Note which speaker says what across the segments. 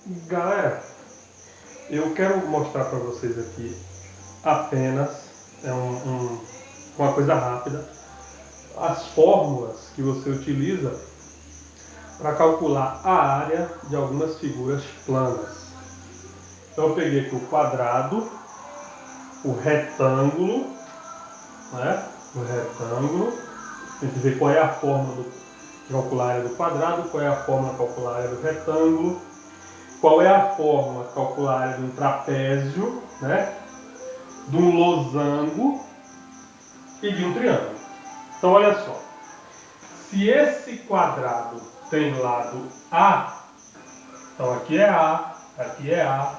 Speaker 1: Galera, eu quero mostrar para vocês aqui apenas uma coisa rápida, as fórmulas que você utiliza para calcular a área de algumas figuras planas. Então eu peguei aqui o quadrado, o retângulo, né? O retângulo, tem que ver qual é a fórmula de calcular a área do quadrado, qual é a fórmula de calcular a área do retângulo, qual é a fórmula de calcular a área de um trapézio, né? De um losango e de um triângulo. Então olha só, se esse quadrado tem lado A, então aqui é A, aqui é A,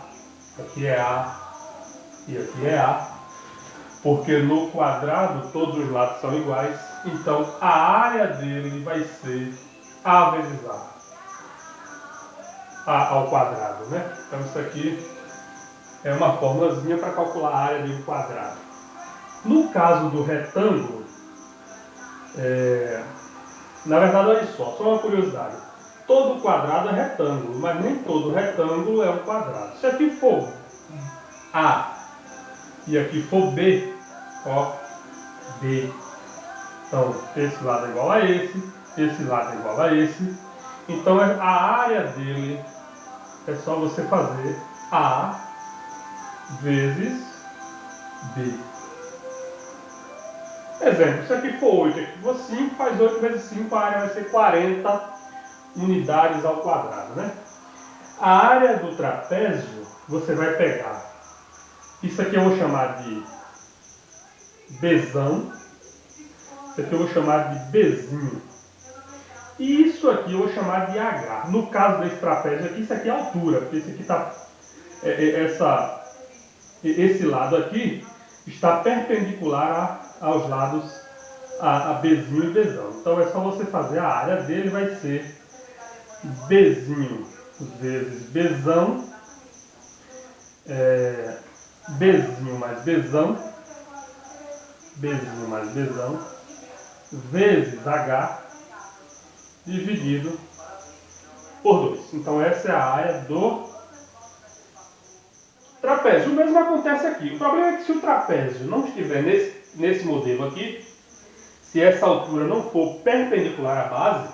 Speaker 1: aqui é A e aqui é A, porque no quadrado todos os lados são iguais, então a área dele vai ser A vezes A ao quadrado, né? Então isso aqui é uma formulazinha para calcular a área de um quadrado. No caso do retângulo, na verdade, olha só uma curiosidade. Todo quadrado é retângulo, mas nem todo retângulo é um quadrado. Se aqui for A e aqui for B, ó, B. Então, esse lado é igual a esse lado é igual a esse. Então, a área dele é só você fazer A vezes B. Exemplo, se aqui for 8 e aqui for 5, faz 8 vezes 5, a área vai ser 40 unidades ao quadrado, né? A área do trapézio, você vai pegar, isso aqui eu vou chamar de Bzão, isso aqui eu vou chamar de Bzinho, e isso aqui eu vou chamar de H. No caso desse trapézio aqui, isso aqui é a altura, porque esse aqui está, esse lado aqui está perpendicular aos lados a Bzinho e Bzão. Então é só você fazer a área dele, vai ser Bzinho vezes Bzão, Bzinho mais Bzão, Bzinho mais Bzão, vezes H, dividido por 2. Então essa é a área do trapézio. O mesmo acontece aqui. O problema é que se o trapézio não estiver nesse modelo aqui, se essa altura não for perpendicular à base,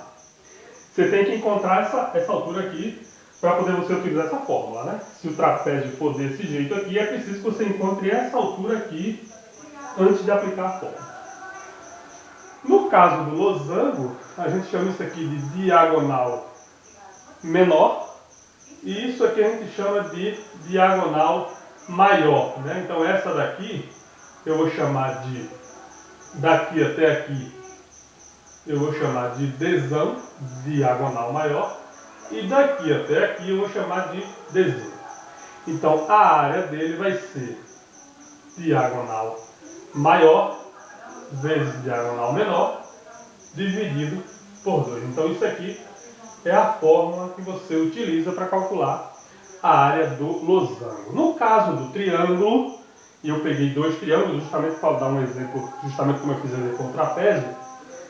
Speaker 1: você tem que encontrar essa altura aqui para poder você utilizar essa fórmula, né? Se o trapézio for desse jeito aqui, é preciso que você encontre essa altura aqui antes de aplicar a fórmula. No caso do losango, a gente chama isso aqui de diagonal menor e isso aqui a gente chama de diagonal maior, né? Então essa daqui eu vou chamar de, daqui até aqui, eu vou chamar de Dzão, diagonal maior, e daqui até aqui eu vou chamar de Dzinho. Então a área dele vai ser diagonal maior vezes diagonal menor, dividido por 2. Então isso aqui é a fórmula que você utiliza para calcular a área do losango. No caso do triângulo, e eu peguei dois triângulos justamente para dar um exemplo, justamente como eu fiz exemplo com o trapézio,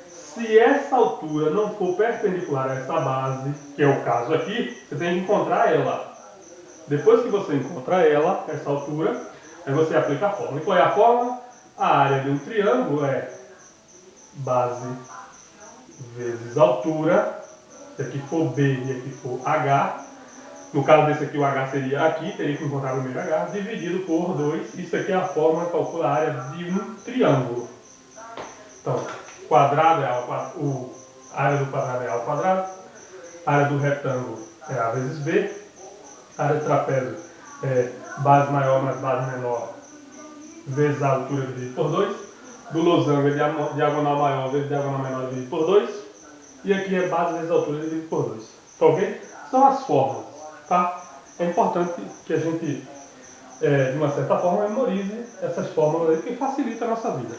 Speaker 1: se essa altura não for perpendicular a essa base, que é o caso aqui, você tem que encontrar ela. Depois que você encontrar ela, essa altura, aí você aplica a fórmula. E qual é a fórmula? A área de um triângulo é base vezes altura, se aqui for B e aqui for H, no caso desse aqui o H seria aqui, teria que encontrar o primeiro H, dividido por 2, isso aqui é a fórmula que calcula a área de um triângulo. Então, quadrado é a área do quadrado é A ao quadrado, a área do retângulo é A vezes B, a área do trapézio é base maior mais base menor vezes a altura dividido por 2, do losango é diagonal maior vezes diagonal menor dividido por 2, e aqui é base vezes altura dividido por 2. Tá ok? São as fórmulas, tá? É importante que a gente, de uma certa forma, memorize essas fórmulas aí, que facilita a nossa vida.